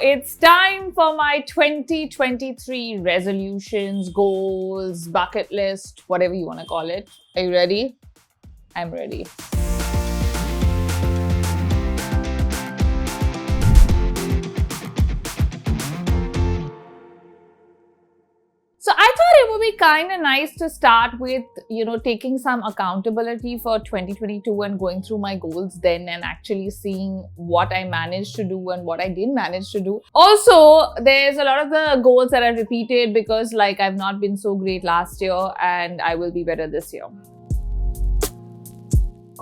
it's time for my 2023 resolutions, goals, bucket list, whatever you want to call it. Are you ready? I'm ready. So I thought it would be kind of nice to start with, taking some accountability for 2022 and going through my goals then and actually seeing what I managed to do and what I didn't manage to do. Also, there's a lot of the goals that are repeated because I've not been so great last year and I will be better this year.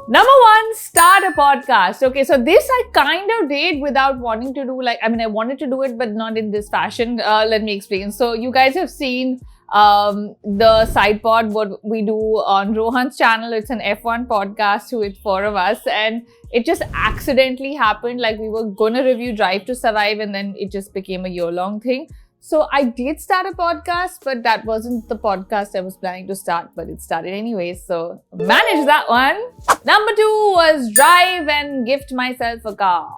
Number one, start a podcast. Okay, so this I kind of did without wanting to do I wanted to do it, but not in this fashion. Let me explain. So you guys have seen the side pod, what we do on Rohan's channel. It's an F1 podcast with 4 of us. And it just accidentally happened. We were going to review Drive to Survive and then it just became a year-long thing. So I did start a podcast, but that wasn't the podcast I was planning to start, but it started anyway. So manage that one. Number 2 was drive and gift myself a car.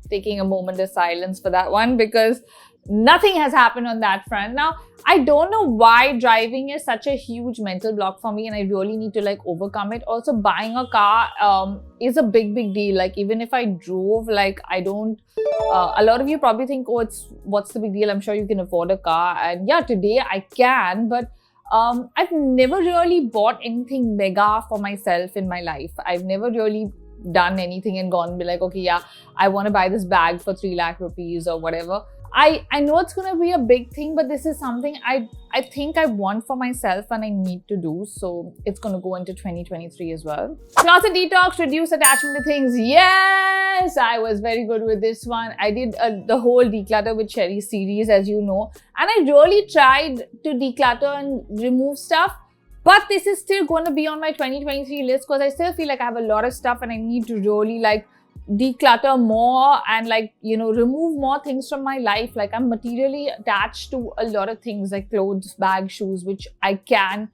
Taking a moment of silence for that one because nothing has happened on that front. Now, I don't know why driving is such a huge mental block for me and I really need to overcome it. Also, buying a car is a big deal. Even if I drove, I don't... a lot of you probably think, oh, what's the big deal? I'm sure you can afford a car. And yeah, today I can, but I've never really bought anything mega for myself in my life. I've never really done anything and gone and be like, okay, yeah, I want to buy this bag for 3 lakh rupees or whatever. I know it's going to be a big thing, but this is something I think I want for myself and I need to do. So it's going to go into 2023 as well. Closet detox, reduce attachment to things. Yes, I was very good with this one. I did the whole declutter with Scherezade series, as you know. And I really tried to declutter and remove stuff. But this is still going to be on my 2023 list because I still feel like I have a lot of stuff and I need to really declutter more and remove more things from my life. I'm materially attached to a lot of things like clothes, bags, shoes, which I can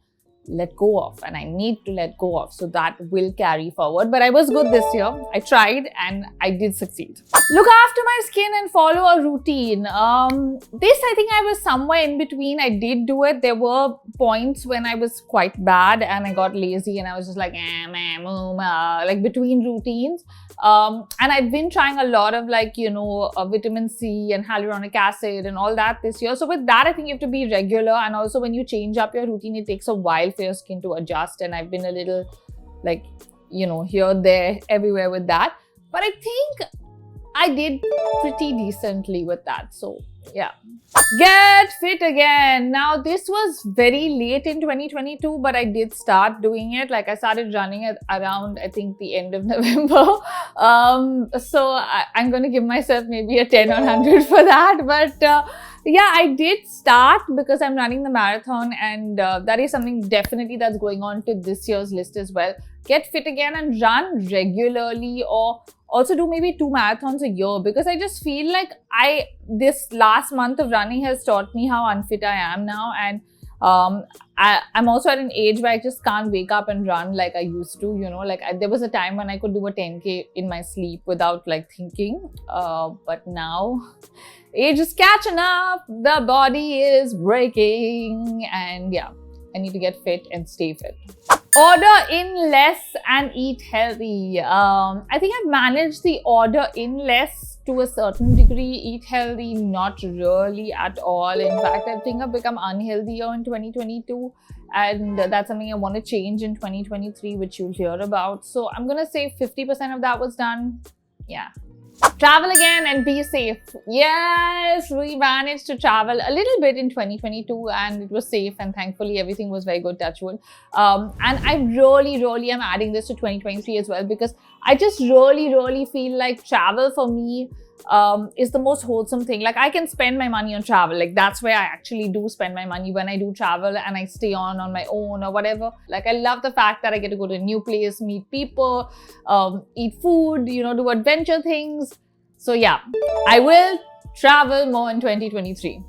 let go of and I need to let go of. So that will carry forward. But I was good this year. I tried and I did succeed. Look after my skin and follow a routine. This I think I was somewhere in between. I did do it. There were points when I was quite bad and I got lazy and I was just between routines. And I've been trying a lot of vitamin C and hyaluronic acid and all that this year. So with that, I think you have to be regular. And also when you change up your routine, it takes a while for your skin to adjust. And I've been a little here, there, everywhere with that. But I think I did pretty decently with that. So yeah. Get fit again. Now, this was very late in 2022, but I did start doing it. I started running at around, I think, the end of November. So I'm going to give myself maybe a 10 or 100 for that. But yeah, I did start because I'm running the marathon and that is something definitely that's going on to this year's list as well. Get fit again and run regularly or also do maybe 2 marathons a year because I just feel like this last month of running has taught me how unfit I am now. And I'm also at an age where I just can't wake up and run like I used to, there was a time when I could do a 10K in my sleep without thinking. But now age is catching up, the body is breaking and yeah, I need to get fit and stay fit. Order in less and eat healthy. I think I've managed the order in less to a certain degree. Eat healthy, not really at all. In fact, I think I've become unhealthier in 2022 and that's something I want to change in 2023, which you'll hear about. So I'm going to say 50% of that was done. Yeah. Travel again and be safe. Yes, we managed to travel a little bit in 2022 and it was safe and thankfully everything was very good, touch wood. And I really am adding this to 2023 as well because I just really feel like travel for me is the most wholesome thing. I can spend my money on travel. That's where I actually do spend my money when I do travel and I stay on my own or whatever. I love the fact that I get to go to a new place, meet people, eat food, do adventure things. So yeah, I will travel more in 2023.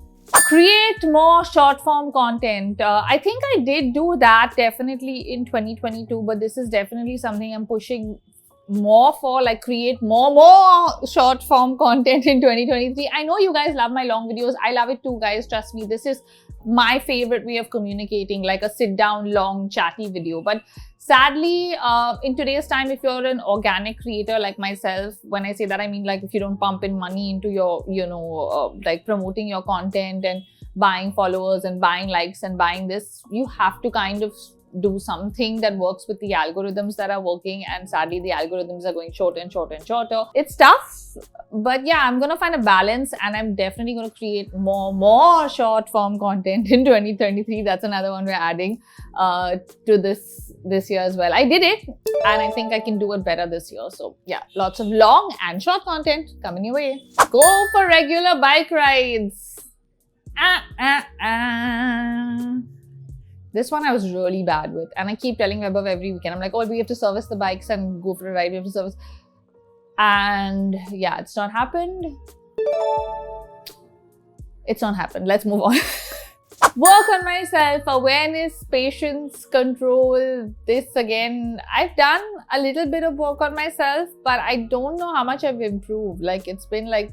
Create more short form content. I think I did do that definitely in 2022, but this is definitely something I'm pushing more for, like, create more short form content in 2023. I know you guys love my long videos. I love it too, guys. Trust me, this is my favorite way of communicating, like a sit down, long, chatty video. But sadly, in today's time, if you're an organic creator like myself, when I say that, I mean, like, if you don't pump in money into your, like promoting your content and buying followers and buying likes and buying this, you have to kind of do something that works with the algorithms that are working, and sadly the algorithms are going shorter and shorter and shorter. It's tough, but yeah, I'm gonna find a balance, and I'm definitely gonna create more short form content in 2023. That's another one we're adding to this year as well. I did it, and I think I can do it better this year. So yeah, lots of long and short content coming your way. Go for regular bike rides. This one I was really bad with, and I keep telling Vaibhav every weekend. I'm like, oh, we have to service the bikes and go for a ride. We have to service. And yeah, it's not happened. It's not happened. Let's move on. Work on myself, awareness, patience, control. This again, I've done a little bit of work on myself, but I don't know how much I've improved. Like, it's been like,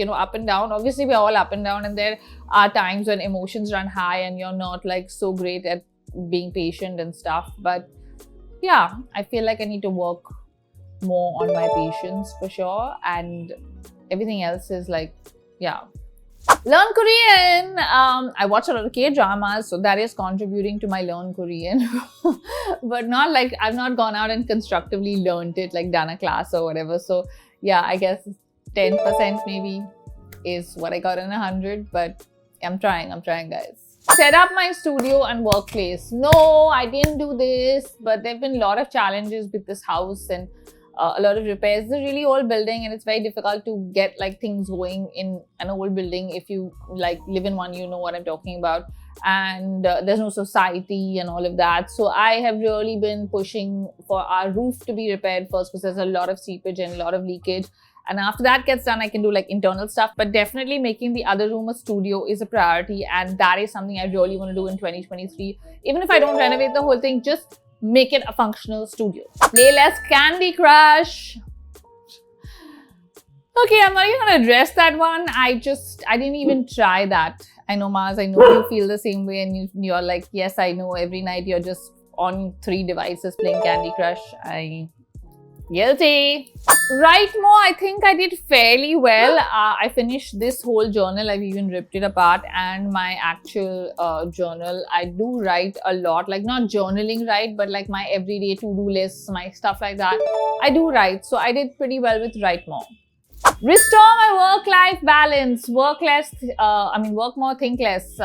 up and down. Obviously, we're all up and down, and there are times when emotions run high and you're not like so great at being patient and stuff. But yeah, I feel like I need to work more on my patience for sure, and everything else is like, yeah. Learn Korean. I watch a lot of K-dramas, so that is contributing to my learn Korean. But not like, I've not gone out and constructively learned it, like done a class or whatever. So yeah, I guess 10% maybe is what I got in 100, but I'm trying, guys. Set up my studio and workplace. No, I didn't do this, but there have been a lot of challenges with this house and a lot of repairs. It's a really old building, and it's very difficult to get like things going in an old building. If you like live in one, you know what I'm talking about. And there's no society and all of that. So I have really been pushing for our roof to be repaired first, because there's a lot of seepage and a lot of leakage. And after that gets done, I can do like internal stuff. But definitely making the other room a studio is a priority. And that is something I really want to do in 2023. Even if I don't renovate the whole thing, just make it a functional studio. Play less Candy Crush. Okay, I'm not even going to address that one. I didn't even try that. I know, Mars, I know you feel the same way, and you're like, yes, I know, every night you're just on 3 devices playing Candy Crush. Guilty. Write more. I think I did fairly well. I finished this whole journal. I've even ripped it apart, and my actual journal. I do write a lot, like not journaling write, but like my everyday to-do lists, my stuff like that. I do write. So I did pretty well with write more. Restore my work-life balance. Work less. Work more, think less.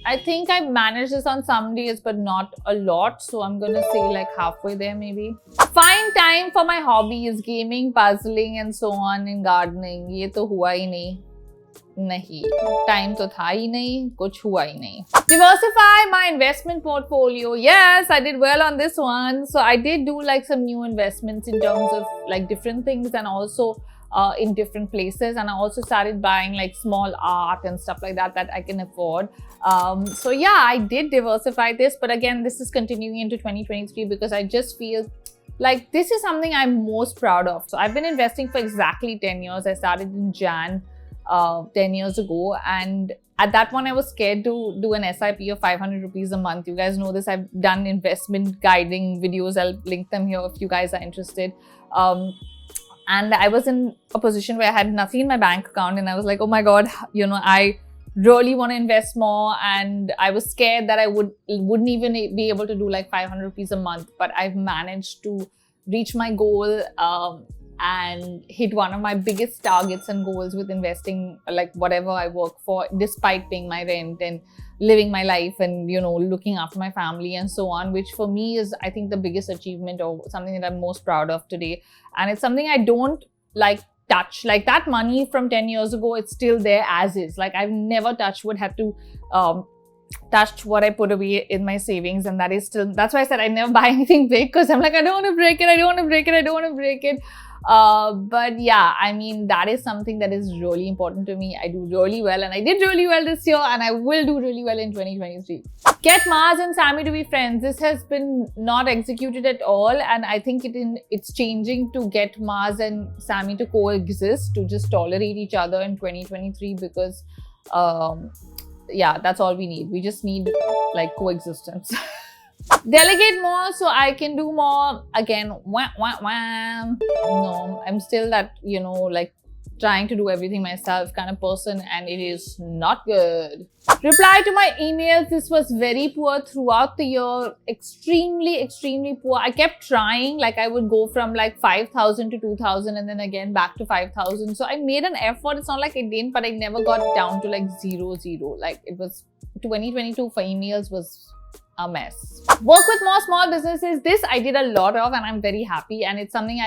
I think I've managed this on some days, but not a lot. So I'm gonna say like halfway there maybe. Find time for my hobbies, gaming, puzzling and so on, and gardening. ये तो हुआ ही नहीं. Time तो था ही नहीं, कुछ हुआ ही नहीं. Diversify my investment portfolio. Yes, I did well on this one. So I did do like some new investments in terms of like different things, and also in different places. And I also started buying like small art and stuff like that I can afford. So yeah, I did diversify this, but again, this is continuing into 2023 because I just feel like this is something I'm most proud of. So I've been investing for exactly 10 years. I started in Jan 10 years ago, and at that point I was scared to do an SIP of 500 rupees a month. You guys know this. I've done investment guiding videos. I'll link them here if you guys are interested. And I was in a position where I had nothing in my bank account, and I was like, oh my God, I really want to invest more, and I was scared that I wouldn't even be able to do like 500 rupees a month. But I've managed to reach my goal and hit one of my biggest targets and goals with investing, like whatever I work for, despite paying my rent and living my life and looking after my family and so on, which for me is, I think, the biggest achievement or something that I'm most proud of today. And it's something I don't like touch. Like that money from 10 years ago, it's still there as is. Like I've never touched, had to touch what I put away in my savings, and that is still, that's why I said I never buy anything big, because I'm like, I don't want to break it, I don't want to break it, I don't want to break it. But yeah, I mean, that is something that is really important to me. I do really well, and I did really well this year, and I will do really well in 2023. Get Mars and Sammy to be friends. This has been not executed at all, and I think it's changing to get Mars and Sammy to coexist, to just tolerate each other in 2023, because yeah, that's all we need. We just need like coexistence. Delegate more so I can do more. Again, wah, wah, wah. No, I'm still that, like trying to do everything myself kind of person, and it is not good. Reply to my emails. This was very poor throughout the year. Extremely poor. I kept trying. Like I would go from like 5,000 to 2,000 and then again back to 5,000. So I made an effort. It's not like I didn't, but I never got down to like 0. Like it was 2022 for emails was a mess. Work with more small businesses. This I did a lot of, and I'm very happy, and it's something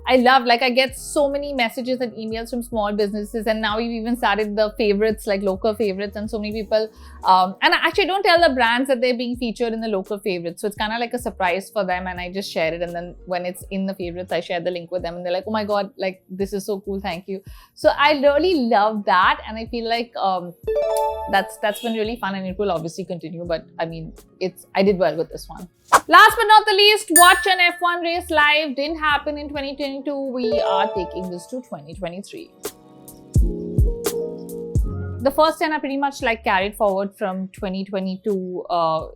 I love. Like I get so many messages and emails from small businesses, and now we've even started the favorites, like local favorites, and so many people and I actually don't tell the brands that they're being featured in the local favorites, so it's kind of like a surprise for them, and I just share it, and then when it's in the favorites I share the link with them, and they're like, oh my god, like this is so cool, thank you. So I really love that, and I feel like that's been really fun, and it will obviously continue, but I mean, I did well with this one. Last but not the least, watch an F1 race live. Didn't happen in 2022. We are taking this to 2023. The first 10 are pretty much like carried forward from 2022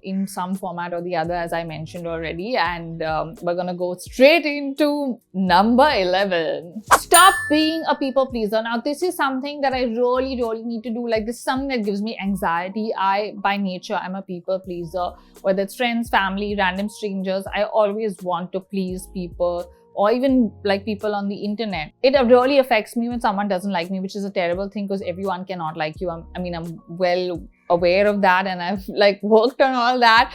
in some format or the other, as I mentioned already. And we're gonna go straight into number 11. Stop being a people pleaser. Now, this is something that I really need to do. Like, this is something that gives me anxiety. By nature, I'm a people pleaser. Whether it's friends, family, random strangers, I always want to please people, or even like people on the internet. It really affects me when someone doesn't like me, which is a terrible thing because everyone cannot like you. I'm well aware of that, and I've like worked on all that.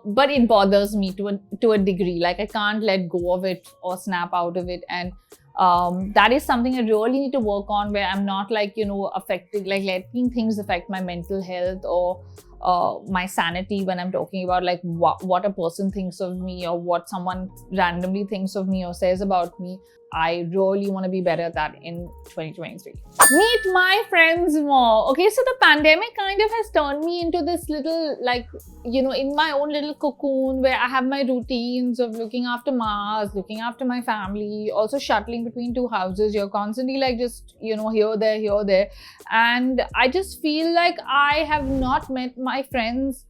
But it bothers me to a degree. Like I can't let go of it or snap out of it, and that is something I really need to work on, where I'm not like, affected, like letting things affect my mental health or my sanity when I'm talking about like what a person thinks of me or what someone randomly thinks of me or says about me. I really want to be better at that in 2023. Meet my friends more. Okay, so the pandemic kind of has turned me into this little, like, in my own little cocoon where I have my routines of looking after Mars, looking after my family, also shuttling between two houses. You're constantly like just, here, there. And I just feel like I have not met my friends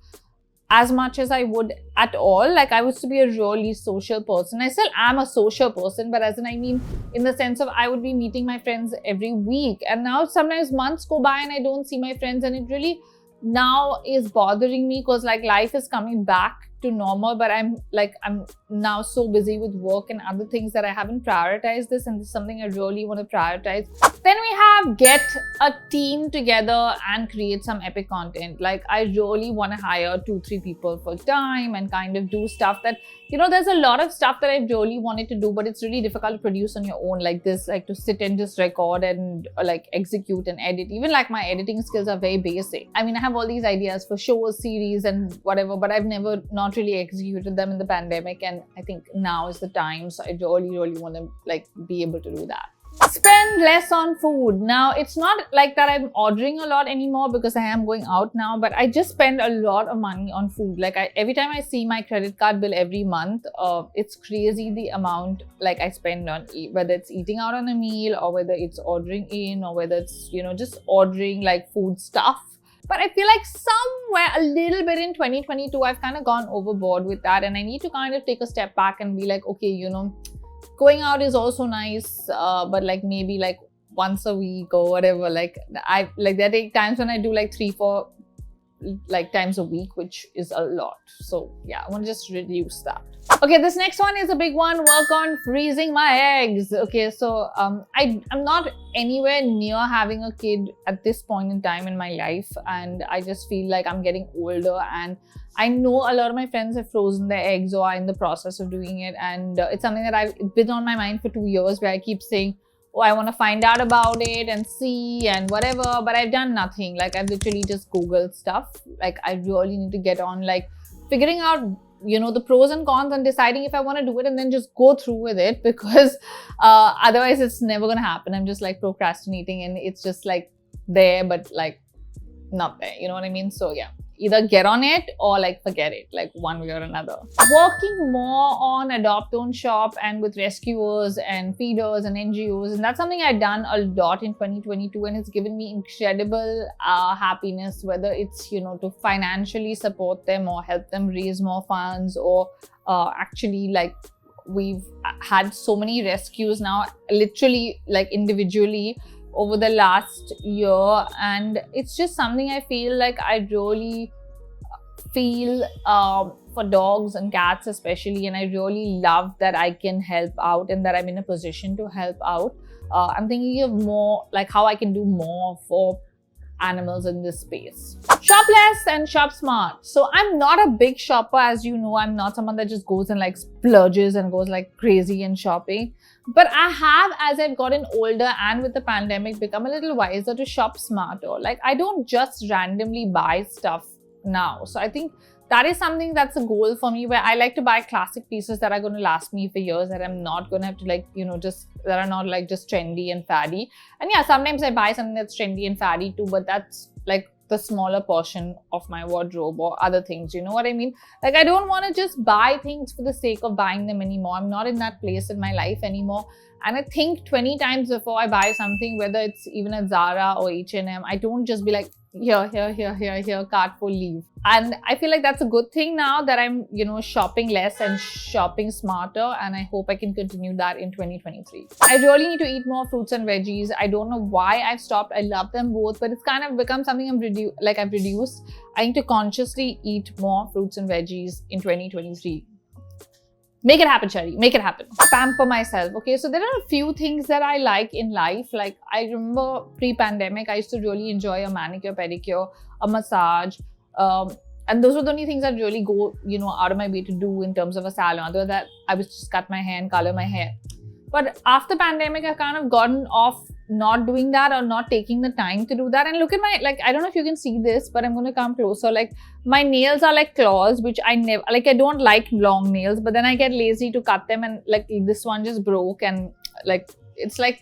as much as I would at all. Like I used to be a really social person. I still am a social person, but in the sense of I would be meeting my friends every week. And now sometimes months go by and I don't see my friends, and it really now is bothering me because like life is coming back to normal, but I'm now so busy with work and other things that I haven't prioritized this, and this is something I really want to prioritize. Then we have get a team together and create some epic content. Like I really want to hire 2-3 people full time and kind of do stuff that, there's a lot of stuff that I've really wanted to do, but it's really difficult to produce on your own like this, like to sit and just record and like execute and edit. Even like my editing skills are very basic. I have all these ideas for shows, series and whatever, but I've never not really executed them in the pandemic, and I think now is the time. So I really want to like be able to do that. Spend less on food. Now, it's not like that I'm ordering a lot anymore because I am going out now, but I just spend a lot of money on food. Like every time I see my credit card bill every month, it's crazy the amount like I spend on whether it's eating out on a meal or whether it's ordering in or whether it's, just ordering like food stuff. But I feel like somewhere a little bit in 2022, I've kind of gone overboard with that, and I need to kind of take a step back and be like, okay, going out is also nice, but like maybe like once a week or whatever. Like there are times when I do like 3-4 like times a week, which is a lot. So yeah, I want to just reduce that. Okay, this next one is a big one. Work on freezing my eggs. Okay, so I'm not anywhere near having a kid at this point in time in my life, and I just feel like I'm getting older, and I know a lot of my friends have frozen their eggs or are in the process of doing it, and it's something that I've been on my mind for 2 years, where I keep saying, oh, I want to find out about it and see and whatever, but I've done nothing. Like I've literally just Googled stuff. Like I really need to get on like figuring out the pros and cons and deciding if I want to do it, and then just go through with it, because otherwise it's never going to happen. I'm just like procrastinating, and it's just like there, but like not there. You know what I mean? So yeah, either get on it or like forget it, like one way or another. Working more on adopt, don't shop, and with rescuers and feeders and NGOs, and that's something I've done a lot in 2022, and it's given me incredible happiness, whether it's to financially support them or help them raise more funds, or actually like we've had so many rescues now, literally like individually over the last year, and it's just something I feel like I really feel for dogs and cats especially, and I really love that I can help out and that I'm in a position to help out. I'm thinking of more like how I can do more for animals in this space. Shop less and shop smart. So I'm not a big shopper, as you know. I'm not someone that just goes and like splurges and goes like crazy in shopping. But I have, as I've gotten older and with the pandemic, become a little wiser to shop smarter. Like I don't just randomly buy stuff now. So I think that is something that's a goal for me, where I like to buy classic pieces that are going to last me for years, that I'm not going to have to like, just that are not like just trendy and faddy. And yeah, sometimes I buy something that's trendy and faddy too, but that's like the smaller portion of my wardrobe or other things. You know what I mean? Like I don't want to just buy things for the sake of buying them anymore. I'm not in that place in my life anymore. And I think 20 times before I buy something, whether it's even at Zara or H&M, I don't just be like, here, cart full, leave. And I feel like that's a good thing now that I'm, shopping less and shopping smarter. And I hope I can continue that in 2023. I really need to eat more fruits and veggies. I don't know why I've stopped. I love them both, but it's kind of become something I've reduced. I need to consciously eat more fruits and veggies in 2023. Make it happen, Cherry. Make it happen. Pamper myself. Okay, so there are a few things that I like in life. Like I remember pre-pandemic, I used to really enjoy a manicure, pedicure, a massage. And those were the only things I'd really go, out of my way to do in terms of a salon. Other than that, I would just cut my hair and color my hair. But after pandemic, I've kind of gotten off not doing that or not taking the time to do that. And look at my, like, I don't know if you can see this, but I'm going to come closer. Like my nails are like claws, which I never, like I don't like long nails, but then I get lazy to cut them, and like this one just broke, and like, it's like,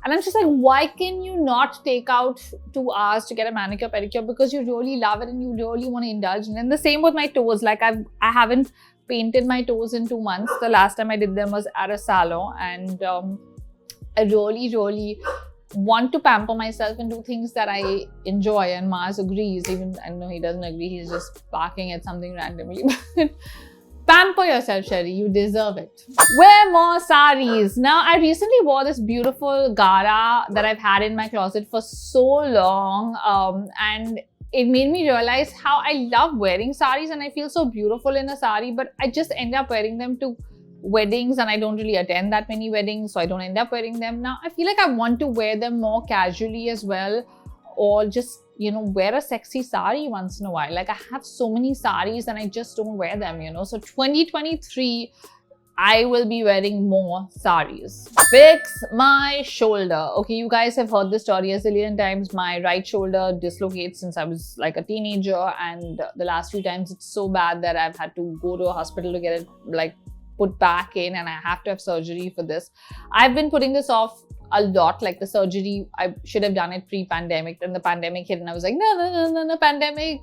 and I'm just like, why can you not take out 2 hours to get a manicure, pedicure? Because you really love it and you really want to indulge. And then the same with my toes. Like I haven't painted my toes in 2 months. The last time I did them was at a salon, and I really want to pamper myself and do things that I enjoy. And Mars agrees, even I know he doesn't agree, he's just barking at something randomly. Pamper yourself, Sherry. You deserve it. Wear more saris. Now, I recently wore this beautiful gara that I've had in my closet for so long, and it made me realize how I love wearing saris, and I feel so beautiful in a sari, but I just end up wearing them to weddings, and I don't really attend that many weddings, so I don't end up wearing them. Now I feel like I want to wear them more casually as well, or just wear a sexy sari once in a while. Like I have so many saris and I just don't wear them, so 2023 I will be wearing more saris. Fix my shoulder. Okay, you guys have heard this story a zillion times. My right shoulder dislocates since I was like a teenager, and the last few times it's so bad that I've had to go to a hospital to get it like put back in, and I have to have surgery for this. I've been putting this off a lot. Like the surgery, I should have done it pre-pandemic, and the pandemic hit and I was like, no, pandemic.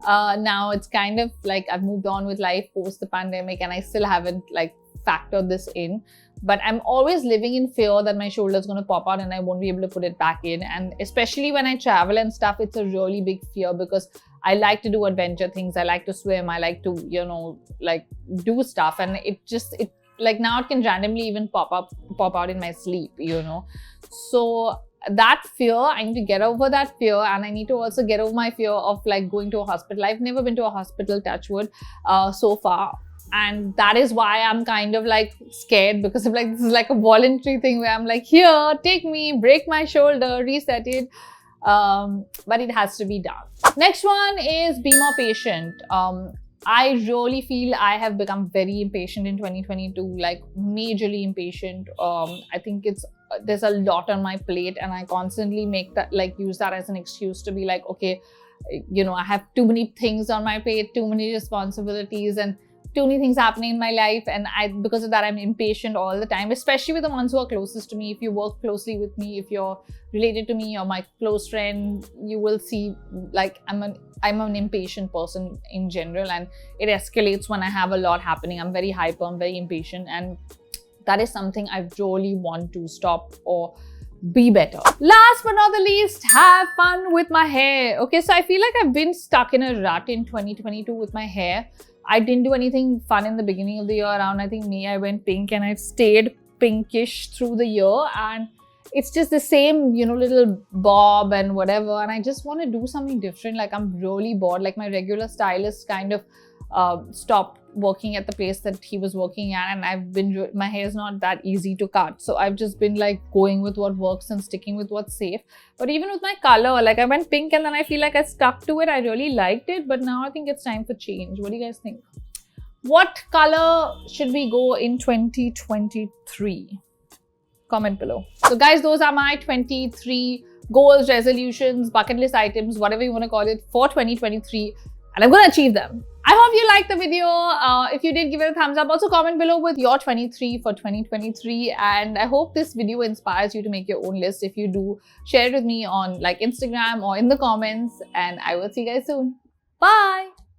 Now it's kind of like I've moved on with life post the pandemic, and I still haven't like factored this in. But I'm always living in fear that my shoulder is going to pop out and I won't be able to put it back in. And especially when I travel and stuff, it's a really big fear, because I like to do adventure things. I like to swim. I like to, like do stuff. And it like now it can randomly even pop out in my sleep, So that fear, I need to get over that fear, and I need to also get over my fear of like going to a hospital. I've never been to a hospital, touch wood, so far. And that is why I'm kind of like scared, because of like, this is like a voluntary thing where I'm like, here, take me, break my shoulder, reset it. But it has to be done. Next one is be more patient. I really feel I have become very impatient in 2022, like majorly impatient. I think there's a lot on my plate, and I constantly use that as an excuse to be like, okay, I have too many things on my plate, too many responsibilities, and too many things happening in my life, and because of that I'm impatient all the time, especially with the ones who are closest to me. If you work closely with me, if you're related to me or my close friend, you will see like I'm an impatient person in general, and it escalates when I have a lot happening. I'm very hyper, I'm very impatient, and that is something I really want to stop or be better. Last but not the least, have fun with my hair. Okay, so I feel like I've been stuck in a rut in 2022 with my hair. I didn't do anything fun in the beginning of the year. Around I think May, I went pink, and I've stayed pinkish through the year, and it's just the same, you know, little bob and whatever, and I just want to do something different. Like, I'm really bored. Like, my regular stylist kind of stopped working at the place that he was working at, and my hair is not that easy to cut, so I've just been like going with what works and sticking with what's safe. But even with my color, like I went pink and then I feel like I stuck to it. I really liked it, but now I think it's time for change. What do you guys think? What color should we go in 2023? Comment below. So guys, those are my 23 goals, resolutions, bucket list items, whatever you want to call it, for 2023, and I'm going to achieve them. I hope you liked the video. If you did, give it a thumbs up. Also comment below with your 23 for 2023, and I hope this video inspires you to make your own list. If you do, share it with me on like Instagram or in the comments, and I will see you guys soon. Bye.